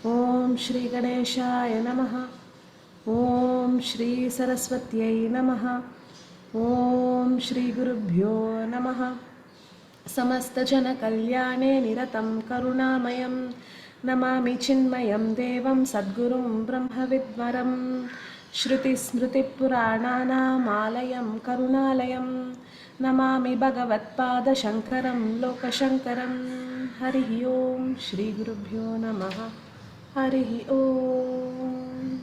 Om Shri Ganeshaya Namaha. Om Shri Saraswatyai Namaha. Om Shri Gurubhyo Namaha. Samasta Jana Kalyane Niratam Karunamayam Namami Chinmayam Devam Sadgurum Brahma Vidvaram Shruti Smriti Purananam Alayam Karunalayam Namami Bhagavat Pada Shankaram Loka Shankaram Harihi Om Shri Gurubhyo Namaha. Harihi Om.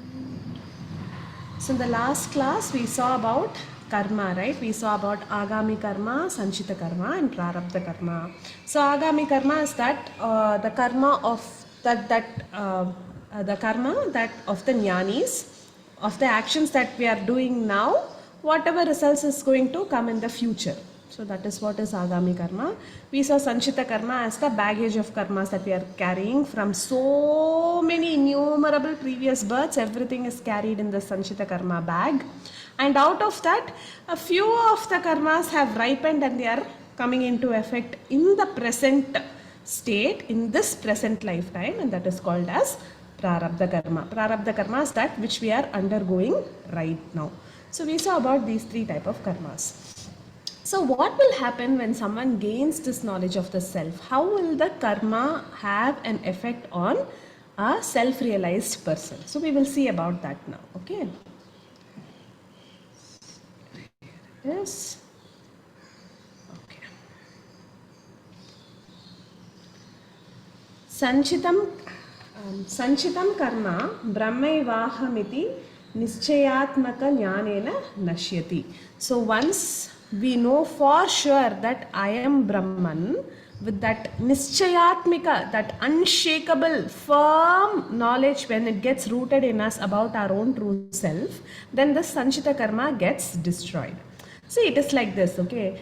So in the last class we saw about karma, right? We saw about agami karma, sanchita karma and prarabdha karma. So agami karma is that the karma of the karma that of the jnanis, of the actions that we are doing now, whatever results is going to come in the future. So that is what is agami karma. We saw sanchita karma as the baggage of karmas that we are carrying from so many innumerable previous births. Everything is carried in the sanchita karma bag, and out of that a few of the karmas have ripened and they are coming into effect in the present state, in this present lifetime, and that is called as prarabdha karma. Prarabdha karma is that which we are undergoing right now. So we saw about these three type of karmas. So what will happen when someone gains this knowledge of the self? How will the karma have an effect on a self-realized person? So we will see about that now. Okay. Yes. Okay. Sanchitam karma brahmaivahamiti nischayatmaka jnanena nashyati. So once we know for sure that I am Brahman, with that nischayatmika, that unshakable, firm knowledge, when it gets rooted in us about our own true self, then the sanchita karma gets destroyed. See, it is like this, okay?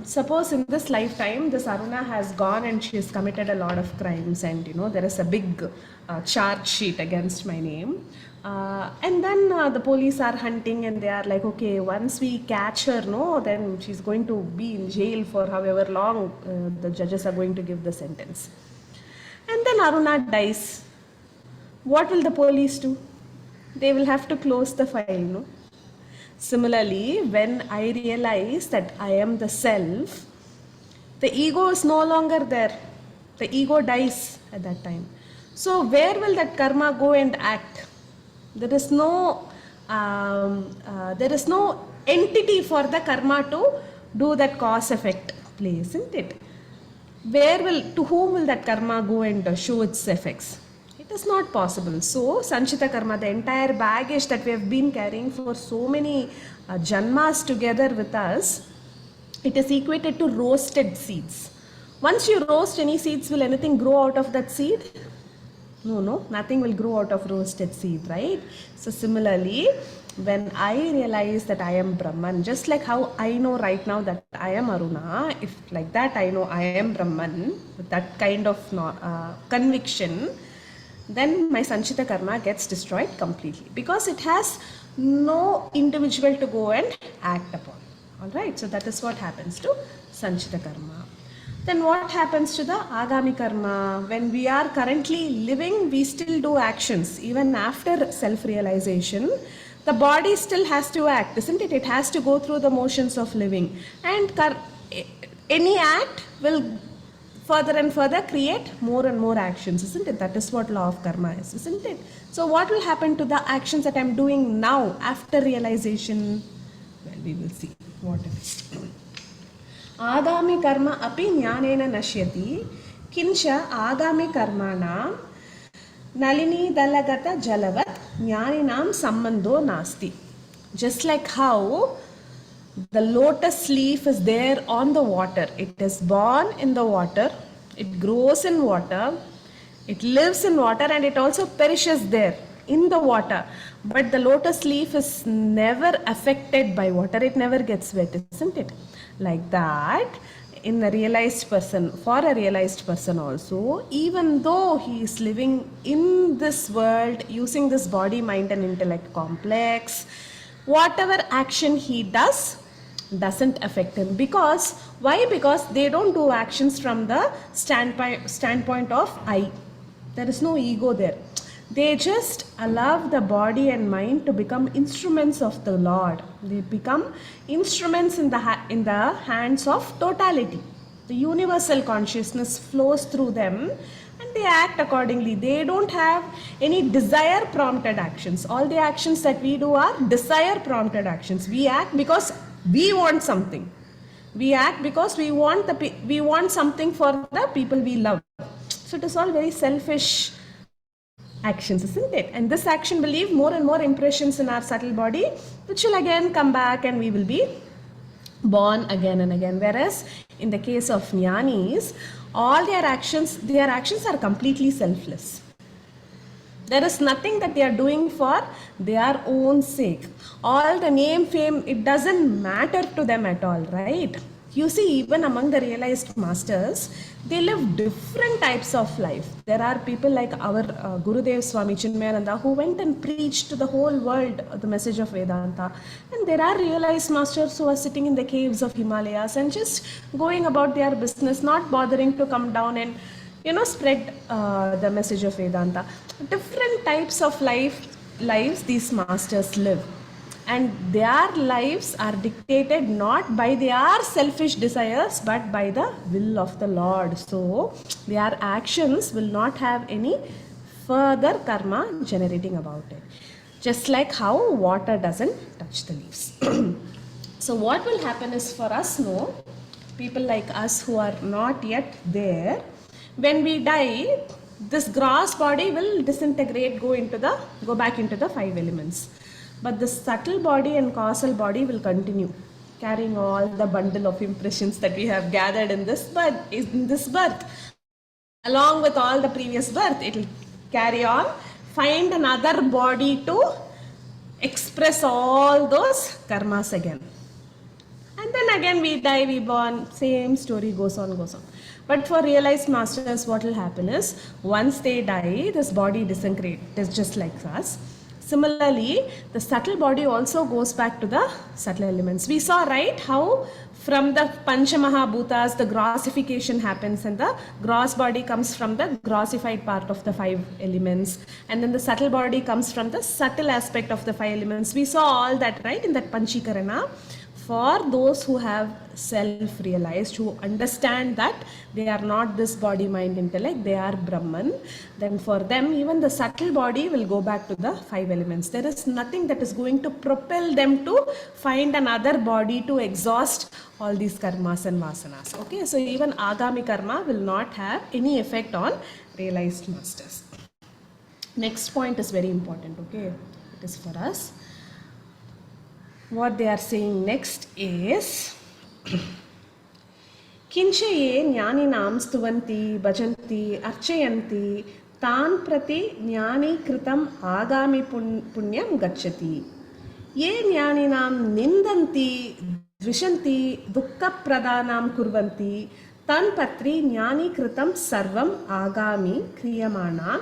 Suppose in this lifetime, this Aruna has gone and she has committed a lot of crimes, and there is a big charge sheet against my name. And then the police are hunting and they are like, okay, once we catch her, no, then she's going to be in jail for however long the judges are going to give the sentence. And then Aruna dies. What will the police do? They will have to close the file, no? Similarly, when I realize that I am the self, the ego is no longer there. The ego dies at that time. So where will that karma go and act? There is no entity for the karma to do that cause effect play, isn't it? To whom will that karma go and show its effects? It is not possible. So sanchita karma, the entire baggage that we have been carrying for so many janmas together with us, it is equated to roasted seeds. Once you roast any seeds, will anything grow out of that seed? No, nothing will grow out of roasted seed, right? So similarly, when I realize that I am Brahman, just like how I know right now that I am Aruna, if like that I know I am Brahman, with that kind of conviction, then my sanchita karma gets destroyed completely, because it has no individual to go and act upon. Alright, so that is what happens to sanchita karma. Then what happens to the agami karma? When we are currently living, we still do actions. Even after self-realization, the body still has to act, isn't it? It has to go through the motions of living. And any act will further and further create more and more actions, isn't it? That is what law of karma is, isn't it? So what will happen to the actions that I am doing now after realization? Well, we will see what it is. Agami karma api jnanena nashyati kincha agami karmana nalini dalagata jalavat jnaninam sambandho nasti. Just like how the lotus leaf is there on the water, it is born in the water, It grows in water, it lives in water, and it also perishes there in the water. But the lotus leaf is never affected by water, it never gets wet, isn't it? Like that, in a realized person, for a realized person also, even though he is living in this world using this body, mind, and intellect complex, whatever action he doesn't affect him. Because why? Because they don't do actions from the standpoint of I. There is no ego there. They just allow the body and mind to become instruments of the Lord. They become instruments in the hands of totality. The universal consciousness flows through them and they act accordingly. They don't have any desire prompted actions. All the actions that we do are desire prompted actions. We act because we want something. We act because we want something for the people we love. So it is all very selfish actions, isn't it? And this action will leave more and more impressions in our subtle body, which will again come back and we will be born again and again. Whereas in the case of jnanis, all their actions are completely selfless. There is nothing that they are doing for their own sake. All the name, fame, it doesn't matter to them at all, right? You see, even among the realized masters, they live different types of life. There are people like our Gurudev Swami Chinmayananda who went and preached to the whole world the message of Vedanta. And there are realized masters who are sitting in the caves of Himalayas and just going about their business, not bothering to come down and spread the message of Vedanta. Different types of lives these masters live. And their lives are dictated not by their selfish desires but by the will of the Lord. So their actions will not have any further karma generating about it. Just like how water doesn't touch the leaves. So what will happen is, for us, people like us who are not yet there, when we die, this gross body will disintegrate, go back into the 5 elements. But the subtle body and causal body will continue, carrying all the bundle of impressions that we have gathered in this birth. Along with all the previous birth, it will carry on, find another body to express all those karmas again. And then again we die, we born, same story goes on. But for realized masters, what will happen is, once they die, this body disintegrates, just like us. Similarly, the subtle body also goes back to the subtle elements. We saw, right, how from the Panchamahabhutas, the grossification happens and the gross body comes from the grossified part of the 5 elements. And then the subtle body comes from the subtle aspect of the 5 elements. We saw all that, right, in that Panchikarana. For those who have self-realized, who understand that they are not this body, mind, intellect, they are Brahman, then for them even the subtle body will go back to the 5 elements. There is nothing that is going to propel them to find another body to exhaust all these karmas and vasanas. Okay, so even agami karma will not have any effect on realized masters. Next point is very important, okay, it is for us. What they are saying next is Kincha ye jnaninam stuvanti, bhajanti, archayanti, tan prati jnani kritam agami punyam gacchati. Ye jnaninam nindanti, dvishanti, dukkha pradhanam kurvanti, tan patri jnani kritam sarvam agami kriyamana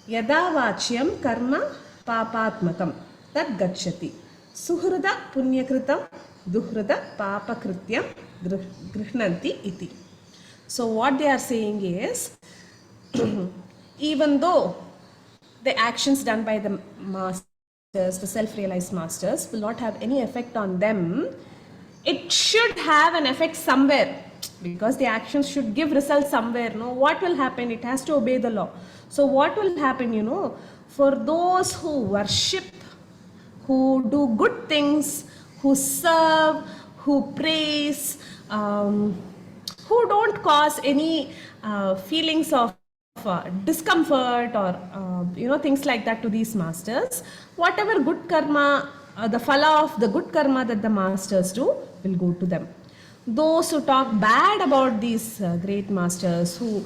yada vachyam karma papatmakam tad gacchati. Suhrada punyakritam duhrada papakrityam grihnanti iti. So what they are saying is, even though the actions done by the masters, the self-realized masters, will not have any effect on them, it should have an effect somewhere, because the actions should give results somewhere. No, what will happen? It has to obey the law. So what will happen, for those who worship, who do good things, who serve, who praise, who don't cause any feelings of discomfort or things like that to these masters, whatever good karma, the phala of the good karma that the masters do will go to them. those who talk bad about these great masters, who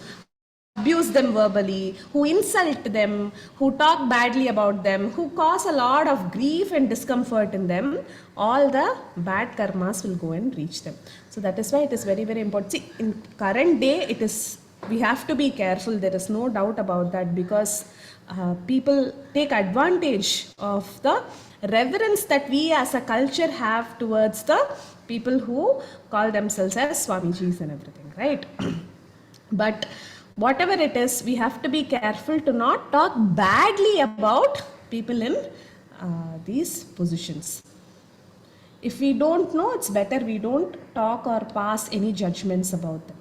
abuse them verbally, who insult them, who talk badly about them, who cause a lot of grief and discomfort in them, all the bad karmas will go and reach them. So that is why it is very, very important. See, in current day, it is, we have to be careful. There is no doubt about that, because people take advantage of the reverence that we as a culture have towards the people who call themselves as Swamijis and everything, right? But whatever it is, we have to be careful to not talk badly about people in these positions. If we don't know, it's better we don't talk or pass any judgments about them.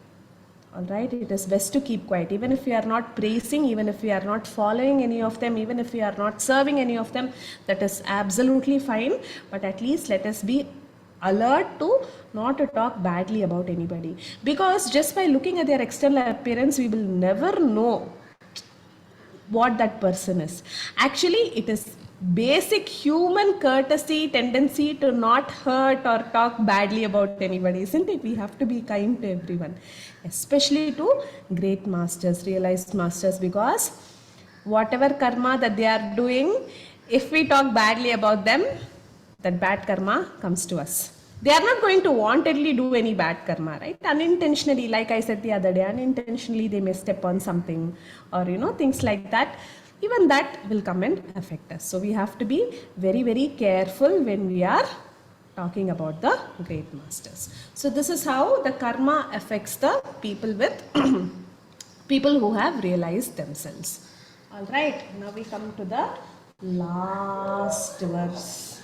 All right, it is best to keep quiet. Even if we are not praising, even if we are not following any of them, even if we are not serving any of them, that is absolutely fine. But at least let us be alert to not to talk badly about anybody, because just by looking at their external appearance, we will never know what that person is. Actually, it is basic human courtesy tendency to not hurt or talk badly about anybody, isn't it? We have to be kind to everyone, especially to great masters, realized masters, because whatever karma that they are doing, if we talk badly about them, that bad karma comes to us. They are not going to wantedly do any bad karma, right? Unintentionally, like I said the other day, unintentionally they may step on something, or things like that. Even that will come and affect us. So we have to be very, very careful when we are talking about the great masters. So this is how the karma affects the people with people who have realized themselves. All right, now we come to the last verse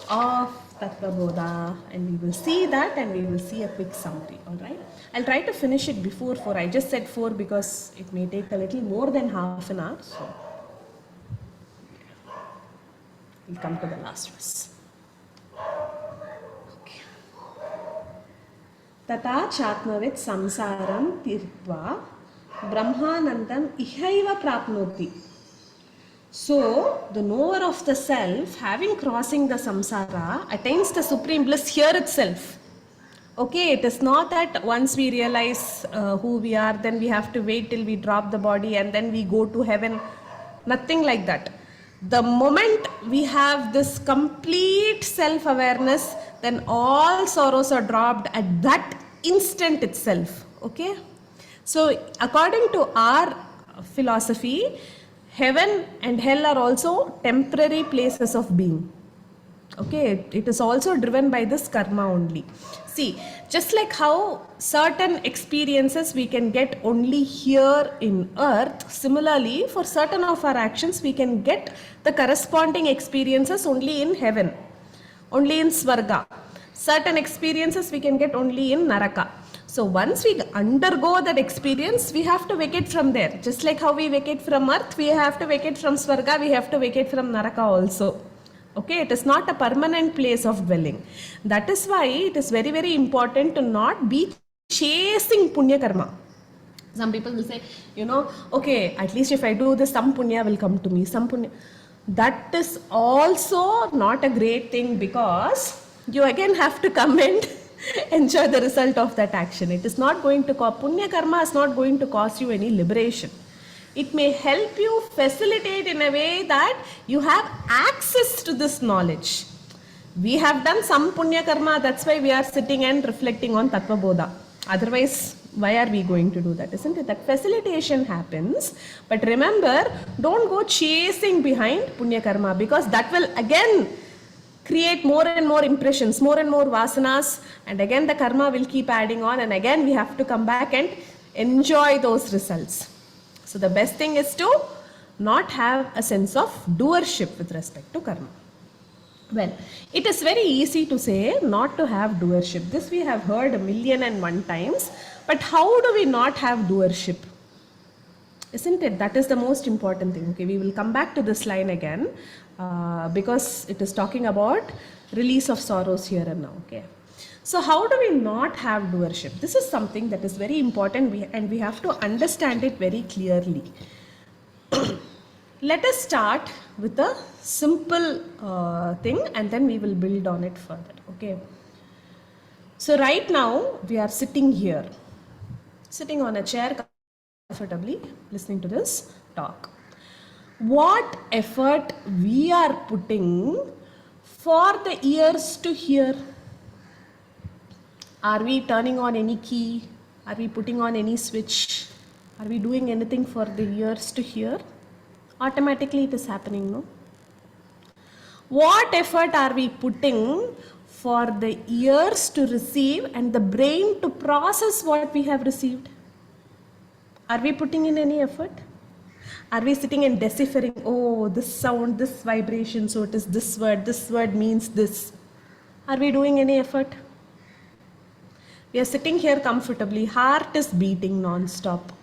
of Tattvabodha, and we will see that, and we will see a quick summary. All right, I'll try to finish it before 4. I just said 4 because it may take a little more than half an hour. So we'll come to the last verse. Okay. Tata chatmavit samsaram tirtva brahmanandam ihaiva prapnoti. So, the knower of the self, having crossing the samsara, attains the supreme bliss here itself. Okay, it is not that once we realize who we are, then we have to wait till we drop the body and then we go to heaven. Nothing like that. The moment we have this complete self-awareness, then all sorrows are dropped at that instant itself. Okay? So, according to our philosophy, heaven and hell are also temporary places of being. Okay, it is also driven by this karma only. See, just like how certain experiences we can get only here in earth, similarly for certain of our actions we can get the corresponding experiences only in heaven, only in Svarga. Certain experiences we can get only in Naraka. So once we undergo that experience, we have to vacate from there. Just like how we vacate from earth, we have to vacate from Svarga, we have to vacate from Naraka also. Okay, it is not a permanent place of dwelling. That is why it is very, very important to not be chasing punya karma. Some people will say, okay, at least if I do this, some punya will come to me. Some punya. That is also not a great thing, because you again have to come and enjoy the result of that action. It is not going to cause, punya karma is not going to cause you any liberation. It may help you facilitate in a way that you have access to this knowledge. We have done some punya karma, that's why we are sitting and reflecting on Tattvabodha. Otherwise, why are we going to do that? Isn't it? That facilitation happens. But remember, don't go chasing behind punya karma, because that will again create more and more impressions, more and more vasanas, and again the karma will keep adding on, and again we have to come back and enjoy those results. So the best thing is to not have a sense of doership with respect to karma. Well, it is very easy to say not to have doership. This we have heard 1,000,001 times. But how do we not have doership? Isn't it? That is the most important thing. Okay, we will come back to this line again because it is talking about release of sorrows here and now. Okay. So how do we not have doership? This is something that is very important, and we have to understand it very clearly. Let us start with a simple thing, and then we will build on it further. Okay. So right now we are sitting here, sitting on a chair comfortably, listening to this talk. What effort we are putting for the ears to hear? Are we turning on any key? Are we putting on any switch? Are we doing anything for the ears to hear? Automatically it is happening, no? What effort are we putting for the ears to receive and the brain to process what we have received? Are we putting in any effort? Are we sitting and deciphering, oh, this sound, this vibration, so it is this word means this? Are we doing any effort? We are sitting here comfortably, heart is beating non-stop.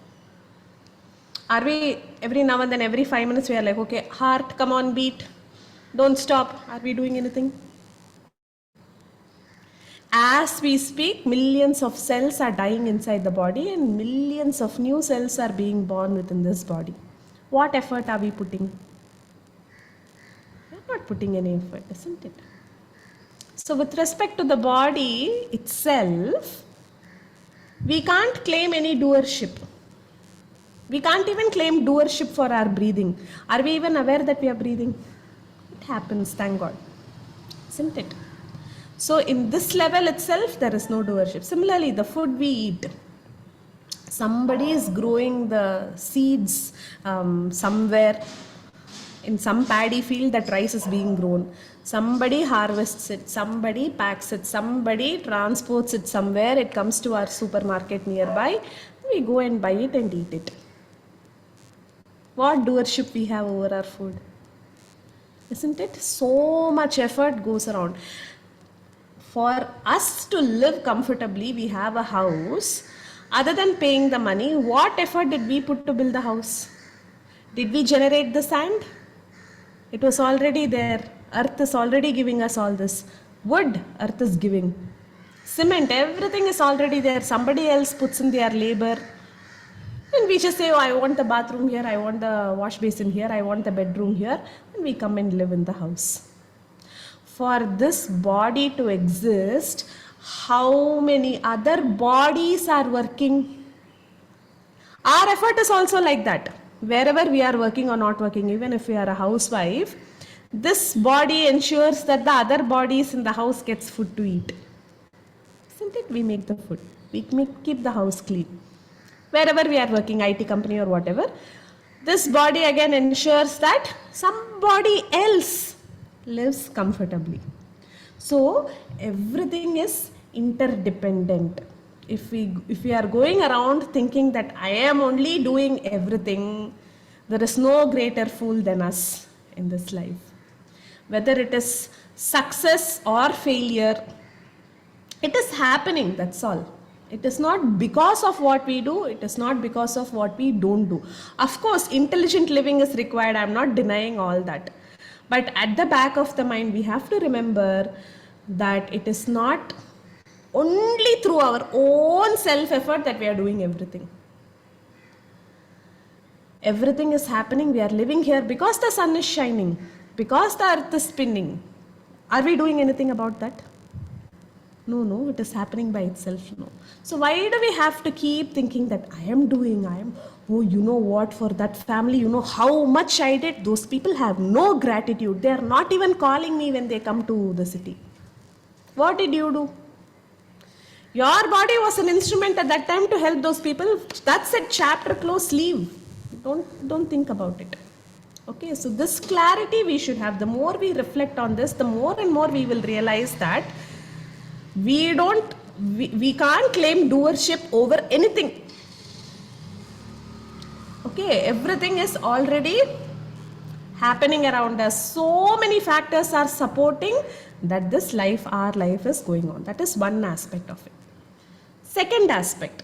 Are we, every now and then, every 5 minutes, we are like, okay, heart, come on, beat, don't stop. Are we doing anything? As we speak, millions of cells are dying inside the body and millions of new cells are being born within this body. What effort are we putting? We are not putting any effort, isn't it? So with respect to the body itself, we can't claim any doership. We can't even claim doership for our breathing. Are we even aware that we are breathing? It happens, thank God. Isn't it? So in this level itself, there is no doership. Similarly, the food we eat. Somebody is growing the seeds somewhere. In some paddy field, that rice is being grown. Somebody harvests it, somebody packs it, somebody transports it somewhere. It comes to our supermarket nearby. We go and buy it and eat it. What doership we have over our food? Isn't it? So much effort goes around. For us to live comfortably, we have a house. Other than paying the money, what effort did we put to build the house? Did we generate the sand? It was already there. Earth is already giving us all this. Wood, earth is giving. Cement, everything is already there. Somebody else puts in their labor. And we just say, oh, I want the bathroom here, I want the wash basin here, I want the bedroom here. And we come and live in the house. For this body to exist, how many other bodies are working? Our effort is also like that. Wherever we are working or not working, even if we are a housewife, this body ensures that the other bodies in the house gets food to eat. Isn't it? We make the food. We keep the house clean. Wherever we are working, IT company or whatever, this body again ensures that somebody else lives comfortably. So everything is interdependent. If we are going around thinking that I am only doing everything, there is no greater fool than us in this life. Whether it is success or failure, it is happening, that's all. It is not because of what we do, it is not because of what we don't do. Of course, intelligent living is required, I am not denying all that. But at the back of the mind, we have to remember that it is not only through our own self-effort that we are doing everything. Everything is happening, we are living here because the sun is shining, because the earth is spinning. Are we doing anything about that? No, it is happening by itself, no. So why do we have to keep thinking that oh, you know what, for that family, you know how much I did? Those people have no gratitude. They are not even calling me when they come to the city. What did you do? Your body was an instrument at that time to help those people. That's it, chapter close, leave. Don't think about it. Okay, so this clarity we should have. The more we reflect on this, the more and more we will realize that we can't claim doership over anything. Okay, everything is already happening around us. So many factors are supporting that this life, our life is going on. That is one aspect of it. Second aspect.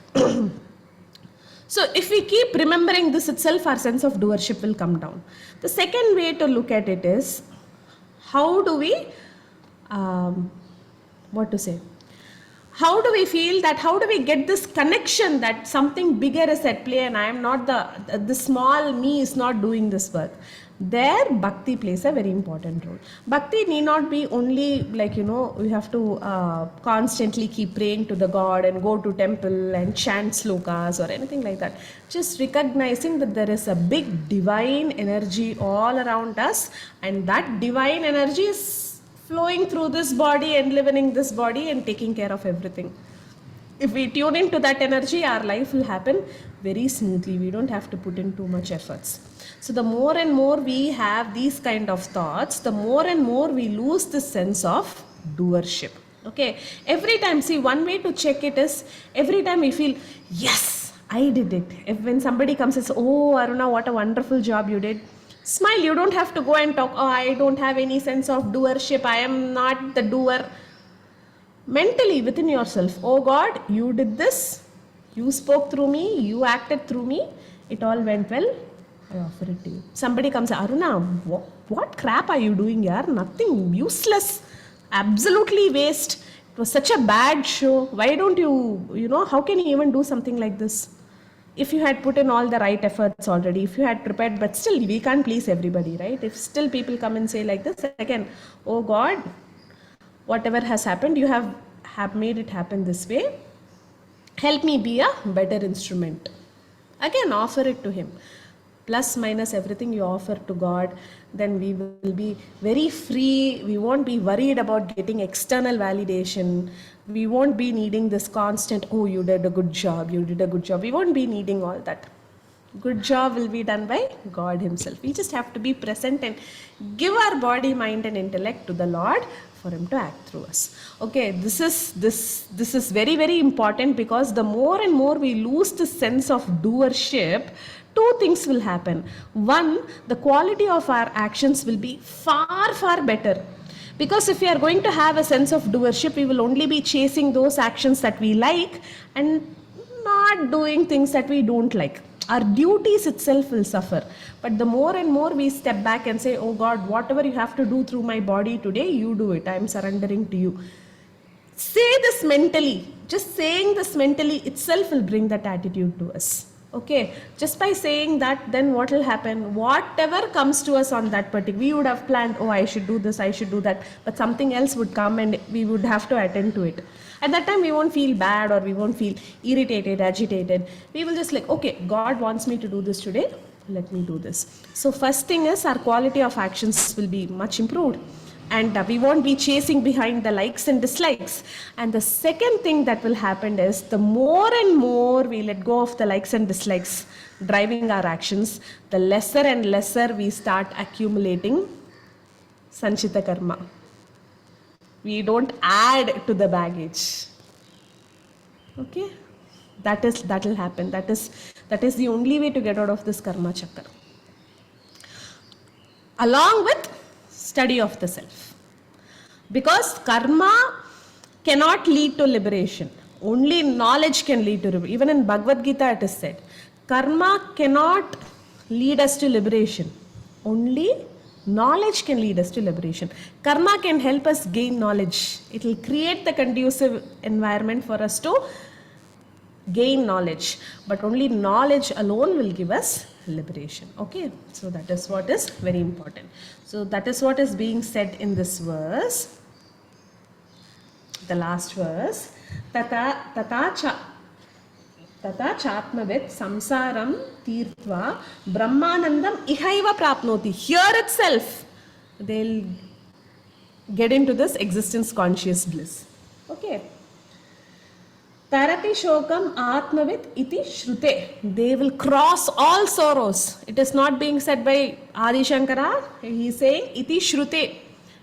So if we keep remembering this itself, our sense of doership will come down. The second way to look at it is, how do we, how do we feel that, how do we get this connection that something bigger is at play and I am not the small me is not doing this work? There bhakti plays a very important role. Bhakti need not be only like, we have to constantly keep praying to the God and go to temple and chant slokas or anything like that. Just recognizing that there is a big divine energy all around us, and that divine energy is flowing through this body and living in this body and taking care of everything. If we tune into that energy, our life will happen very smoothly. We don't have to put in too much efforts. So the more and more we have these kind of thoughts, the more and more we lose this sense of doership. Okay, every time, see, one way to check it is every time we feel, yes, I did it. If when somebody comes and says, oh Aruna, what a wonderful job you did, smile. You don't have to go and talk, oh, I don't have any sense of doership, I am not the doer. Mentally within yourself, oh God, you did this, you spoke through me, you acted through me, it all went well, I offer it to you. Somebody comes, Aruna, what crap are you doing here? Nothing, useless, absolutely waste. It was such a bad show. Why don't you, how can you even do something like this? If you had put in all the right efforts already, if you had prepared, but still we can't please everybody, right? If still people come and say like this, again, oh God, whatever has happened, you have made it happen this way. Help me be a better instrument. Again, offer it to Him. Plus, minus everything you offer to God, then we will be very free. We won't be worried about getting external validation. We won't be needing this constant, oh, you did a good job, you did a good job. We won't be needing all that. Good job will be done by God Himself. We just have to be present and give our body, mind and intellect to the Lord for Him to act through us. Okay, this is very, very important, because the more and more we lose the sense of doership, two things will happen. One, the quality of our actions will be far, far better. Because if we are going to have a sense of doership, we will only be chasing those actions that we like and not doing things that we don't like. Our duties itself will suffer. But the more and more we step back and say, oh God, whatever you have to do through my body today, you do it. I am surrendering to you. Say this mentally. Just saying this mentally itself will bring that attitude to us. Okay, just by saying that, then what will happen? Whatever comes to us on that particular, we would have planned, oh, I should do this, I should do that, but something else would come and we would have to attend to it. At that time, we won't feel bad or we won't feel irritated, agitated. We will just like, okay, God wants me to do this today, let me do this. So first thing is, our quality of actions will be much improved. And we won't be chasing behind the likes and dislikes. And the second thing that will happen is, the more and more we let go of the likes and dislikes driving our actions, the lesser and lesser we start accumulating sanchita karma. We don't add to the baggage. Okay? That will happen. That is the only way to get out of this karma chakra. Along with study of the self. Because karma cannot lead to liberation. Only knowledge can lead to liberation. Even in Bhagavad Gita it is said, karma cannot lead us to liberation. Only knowledge can lead us to liberation. Karma can help us gain knowledge. It will create the conducive environment for us to gain knowledge. But only knowledge alone will give us liberation. Okay, so that is what is very important. So that is what is being said in this verse, the last verse. Tata chatmavid samsaram tirtva brahmanandam ihaiva prapnoti. Here itself they'll get into this existence conscious bliss. Okay. Tarati shokam atmavit iti shrute. They will cross all sorrows. It is not being said by Adi Shankara. He is saying iti shrute.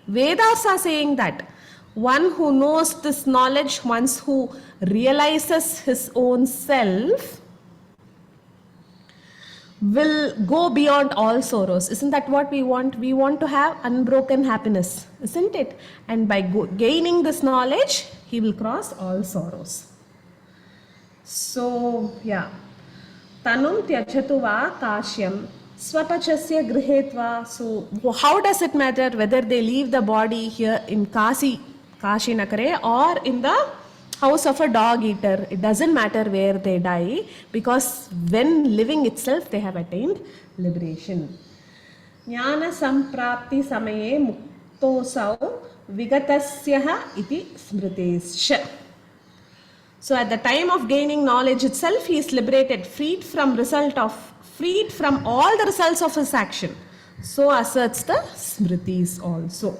Vedas are saying that. One who knows this knowledge, one who realizes his own self, will go beyond all sorrows. Isn't that what we want? We want to have unbroken happiness, isn't it? And by gaining this knowledge, he will cross all sorrows. So, yeah. Tanum tyachatu va kashyam swapachasya grihetva. So, how does it matter whether they leave the body here in Kashi Nakare, or in the house of a dog eater. It doesn't matter where they die, because when living itself they have attained liberation. Jnana samprapti samaye muktosau vigatasyaha iti smritescha. So at the time of gaining knowledge itself, he is liberated, freed from all the results of his action. So asserts the smritis also.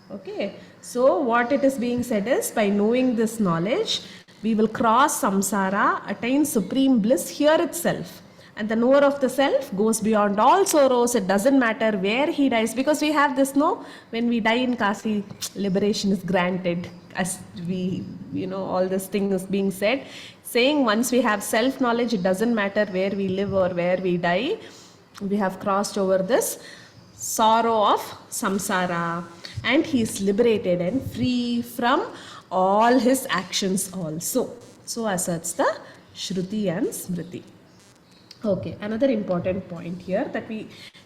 Okay. So what it is being said is, by knowing this knowledge, we will cross samsara, attain supreme bliss here itself. And the knower of the self goes beyond all sorrows. It doesn't matter where he dies, because we have this, no, when we die in Kasi, liberation is granted. As we, all this thing is being said, saying once we have self knowledge, it doesn't matter where we live or where we die. We have crossed over this sorrow of samsara, and he is liberated and free from all his actions also. So asserts the Shruti and Smriti. Okay, another important point here that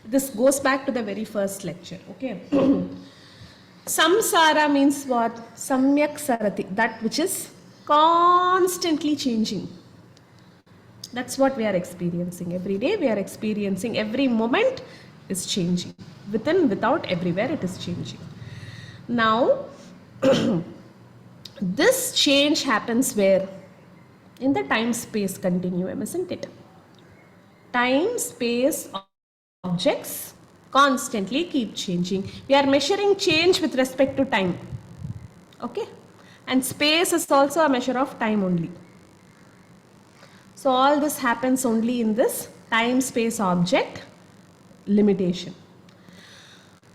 this goes back to the very first lecture. Okay. Samsara means what? Samyak sarati, that which is constantly changing. That's what we are experiencing. Every day we are experiencing, every moment is changing. Within, without, everywhere it is changing. Now, this change happens where? In the time-space continuum, isn't it? Time, space, objects constantly keep changing. We are measuring change with respect to time. Okay? And space is also a measure of time only. So all this happens only in this time, space, object limitation.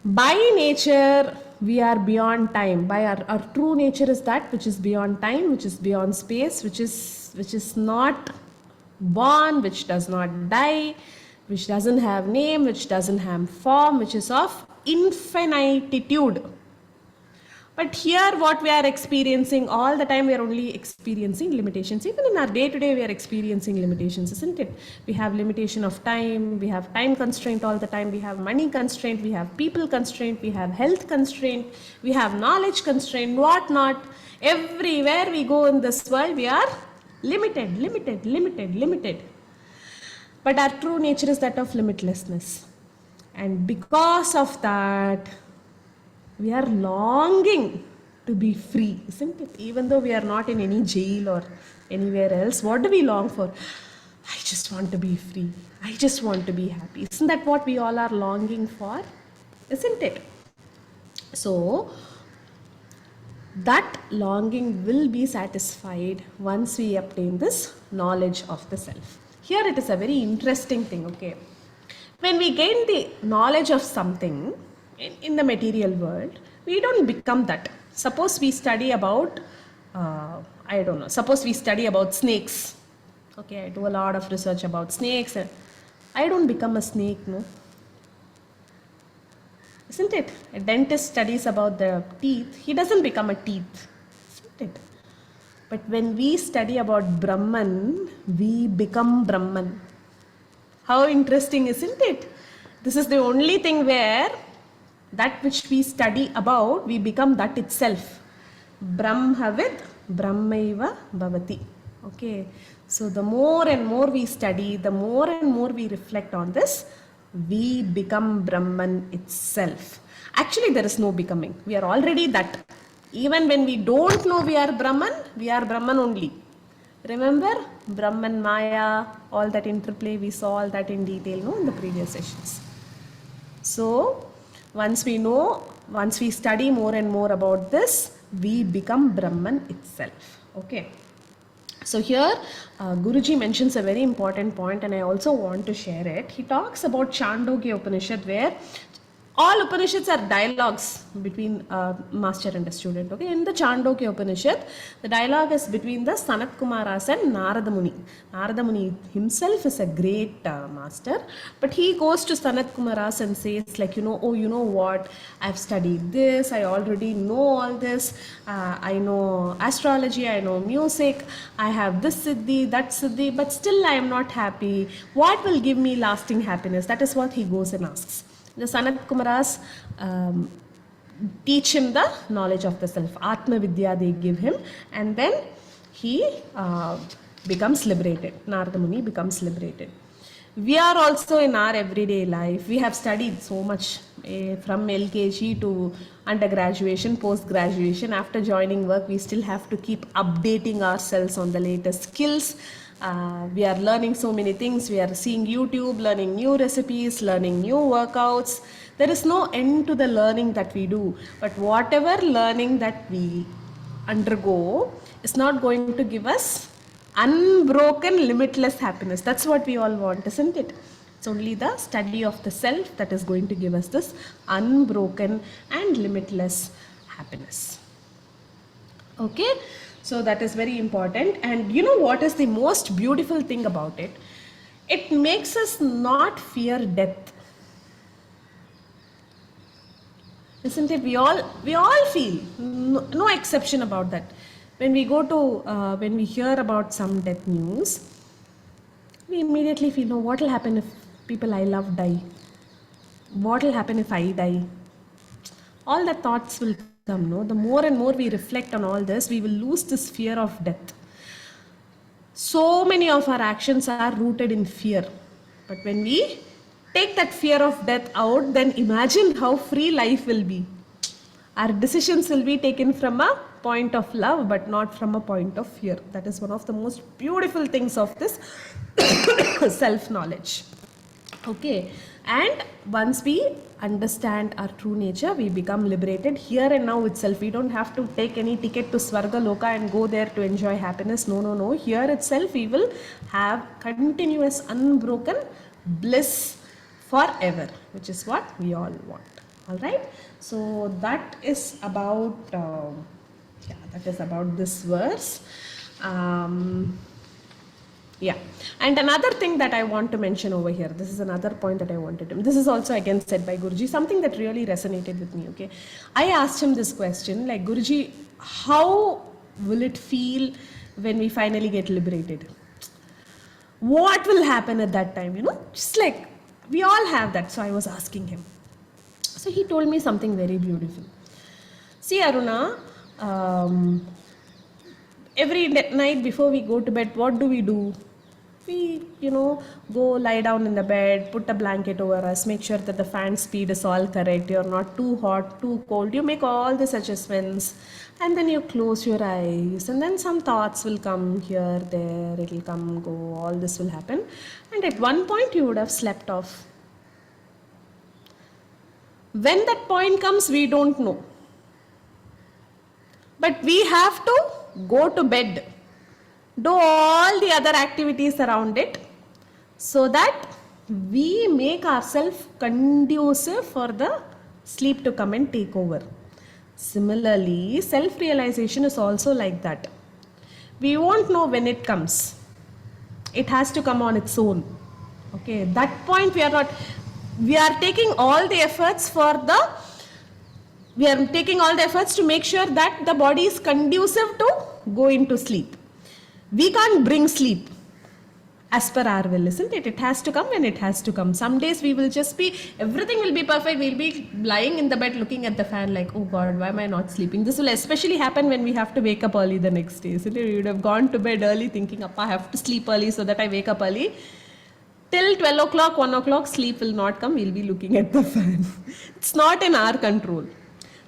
By nature, we are beyond time. By our true nature is that which is beyond time, which is beyond space, which is not born, which does not die, which doesn't have name, which doesn't have form, which is of infinitude. But here what we are experiencing all the time, we are only experiencing limitations. Even in our day-to-day, we are experiencing limitations, isn't it? We have limitation of time, we have time constraint all the time, we have money constraint, we have people constraint, we have health constraint, we have knowledge constraint, what not. Everywhere we go in this world, we are limited. But our true nature is that of limitlessness. And because of that, we are longing to be free, isn't it? Even though we are not in any jail or anywhere else, what do we long for? I just want to be free. I just want to be happy. Isn't that what we all are longing for? Isn't it? So, that longing will be satisfied once we obtain this knowledge of the self. Here it is a very interesting thing, okay? When we gain the knowledge of something in the material world, we don't become that. Suppose we study about, suppose we study about snakes. Okay, I do a lot of research about snakes. I don't become a snake, no? Isn't it? A dentist studies about the teeth, he doesn't become a teeth, isn't it? But when we study about Brahman, we become Brahman. How interesting, isn't it? This is the only thing where that which we study about, we become that itself. Brahmavid Brahmaiva Bhavati. Okay. So the more and more we study, the more and more we reflect on this, we become Brahman itself. Actually, there is no becoming. We are already that. Even when we don't know we are Brahman only. Remember Brahman, Maya, all that interplay, we saw all that in detail, no, in the previous sessions. So, once we study more and more about this, we become Brahman itself. Okay. So here, Guruji mentions a very important point, and I also want to share it. He talks about Chandogya Upanishad, where all Upanishads are dialogues between a master and a student. Okay, in the Chandogya Upanishad, the dialogue is between the Sanat Kumaras and Narada Muni. Narada Muni himself is a great master, but he goes to Sanat Kumaras and says, like, oh, you know what? I've studied this. I already know all this. I know astrology. I know music. I have this siddhi, that siddhi, but still I am not happy. What will give me lasting happiness? That is what he goes and asks. The Sanat Kumaras teach him the knowledge of the self. Atma Vidya they give him, and then he becomes liberated. Narada Muni becomes liberated. We are also in our everyday life, we have studied so much from LKG to undergraduation, post graduation. After joining work, we still have to keep updating ourselves on the latest skills. We are learning so many things. We are seeing YouTube, learning new recipes, learning new workouts. There is no end to the learning that we do. But whatever learning that we undergo is not going to give us unbroken, limitless happiness. That's what we all want, isn't it? It's only the study of the self that is going to give us this unbroken and limitless happiness. Okay, so that is very important. And you know what is the most beautiful thing about it? It makes us not fear death. Isn't it? We all feel, no exception about that. When we go to, when we hear about some death news, we immediately feel, no, what will happen if people I love die? What will happen if I die? All the thoughts will come, no? The more and more we reflect on all this, we will lose this fear of death. So many of our actions are rooted in fear. But when we take that fear of death out, then imagine how free life will be. Our decisions will be taken from a point of love, but not from a point of fear. That is one of the most beautiful things of this self-knowledge. Okay, and once we understand our true nature, we become liberated here and now itself. We don't have to take any ticket to Swarga Loka and go there to enjoy happiness. No, no, no. Here itself, we will have continuous, unbroken bliss forever, which is what we all want. All right. So that is about this verse. Yeah, and another thing that I want to mention over here, this is another point that I wanted to, this is also again said by Guruji, something that really resonated with me. Okay, I asked him this question, like, Guruji, how will it feel when we finally get liberated? What will happen at that time? You know, just like we all have that. So I was asking him. So he told me something very beautiful. See, Aruna, every night before we go to bed, what do? We, go lie down in the bed, put a blanket over us, make sure that the fan speed is all correct, you're not too hot, too cold. You make all these adjustments and then you close your eyes, and then some thoughts will come here, there, it'll come, go, all this will happen. And at one point you would have slept off. When that point comes, we don't know. But we have to go to bed, do all the other activities around it, so that we make ourselves conducive for the sleep to come and take over. Similarly, self-realization is also like that. We won't know when it comes. It has to come on its own. Okay, that point we are taking all the efforts to make sure that the body is conducive to go into sleep. We can't bring sleep as per our will, isn't it? It has to come when it has to come. Some days we will just everything will be perfect. We'll be lying in the bed looking at the fan like, oh God, why am I not sleeping? This will especially happen when we have to wake up early the next day. So we would have gone to bed early thinking, I have to sleep early so that I wake up early. Till 12 o'clock, 1 o'clock, sleep will not come. We'll be looking at the fan. It's not in our control.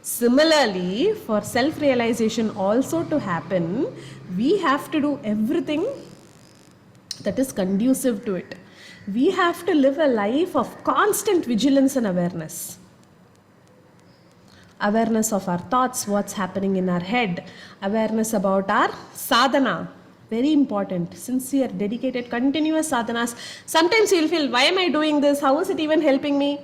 Similarly, for self-realization also to happen, we have to do everything that is conducive to it. We have to live a life of constant vigilance and awareness. Awareness of our thoughts, what's happening in our head. Awareness about our sadhana. Very important. Sincere, dedicated, continuous sadhanas. Sometimes you'll feel, why am I doing this? How is it even helping me?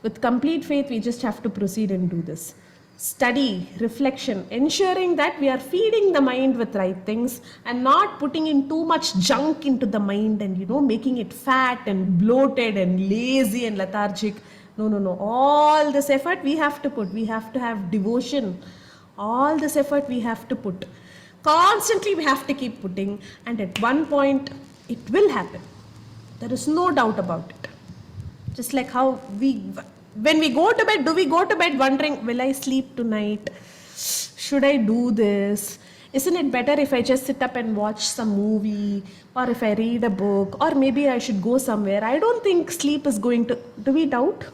With complete faith, we just have to proceed and do this. Study, reflection, ensuring that we are feeding the mind with right things and not putting in too much junk into the mind and, making it fat and bloated and lazy and lethargic. No. All this effort we have to put. We have to have devotion. All this effort we have to put. Constantly we have to keep putting, and at one point it will happen. There is no doubt about it. Just like how when we go to bed, do we go to bed wondering, will I sleep tonight? Should I do this? Isn't it better if I just sit up and watch some movie, or if I read a book, or maybe I should go somewhere? I don't think sleep is going to. Do we doubt?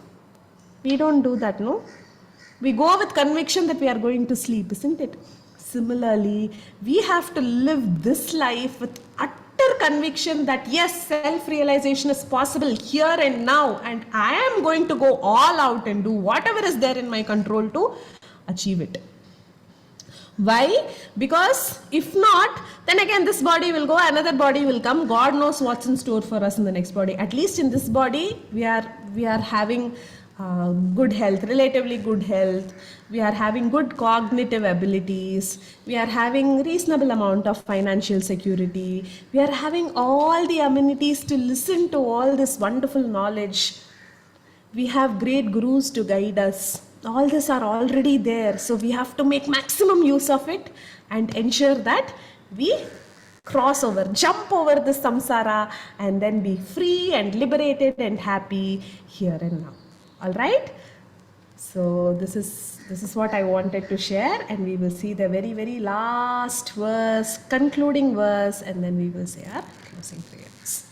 We don't do that, no? We go with conviction that we are going to sleep, isn't it? Similarly, we have to live this life with utter conviction that yes, self realization is possible here and now, and I am going to go all out and do whatever is there in my control to achieve it. Why? Because if not, then again this body will go, another body will come. God knows what's in store for us in the next body. At least in this body, we are having good health, relatively good health. We are having good cognitive abilities. We are having reasonable amount of financial security. We are having all the amenities to listen to all this wonderful knowledge. We have great gurus to guide us. All this are already there, so we have to make maximum use of it and ensure that we cross over, jump over the samsara, and then be free and liberated and happy here and now. All right, so this is what I wanted to share, and we will see the very last verse, concluding verse, and then we will say our closing prayers.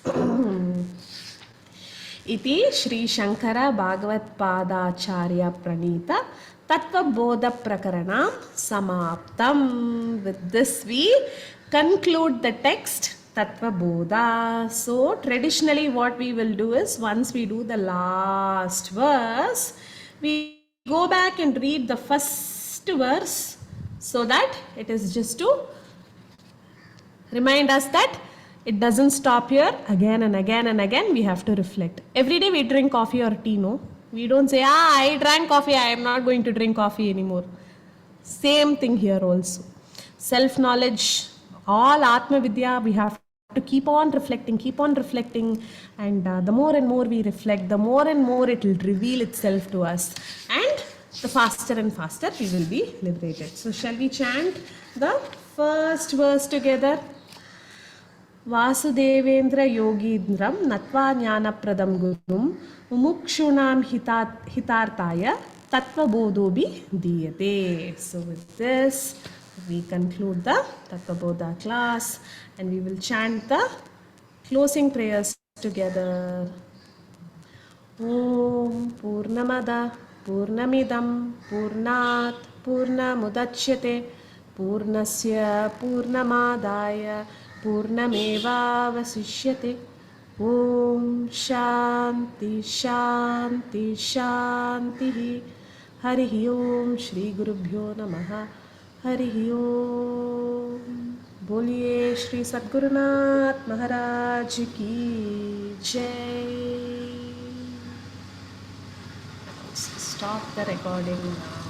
इति श्री शंकर भागवत्पादाचार्य प्रणीत तत्वबोध प्रकरणं समाप्तम्. With this we conclude the text Tattvabodha. So traditionally what we will do is, once we do the last verse, we go back and read the first verse, so that it is just to remind us that it doesn't stop here. Again and again and again we have to reflect. Every day we drink coffee or tea, no? We don't say, I drank coffee, I am not going to drink coffee anymore. Same thing here also. Self-knowledge, all Atma Vidya, we have to keep on reflecting, and the more and more we reflect, the more and more it will reveal itself to us, and the faster and faster we will be liberated. So shall we chant the first verse together? Vasudevendra योगीन्द्रं नत्वा ज्ञानप्रदं गुरुं मुमुक्षूणां हितार्थाय तत्त्वबोधोऽपि दीयते. So with this we conclude the Tattvabodha class, and we will chant the closing prayers together. Om Purnamada Purnamidam Purnat Purnamudachyate Purnasya Purnamadaya Purnamevavasishyate. Om Shanti Shanti Shanti. Harihi Om Shri Gurubhyo Namaha. Harihi Om. Boliye Shri Sadgurunath Maharaj Ki Jai. Stop the recording now.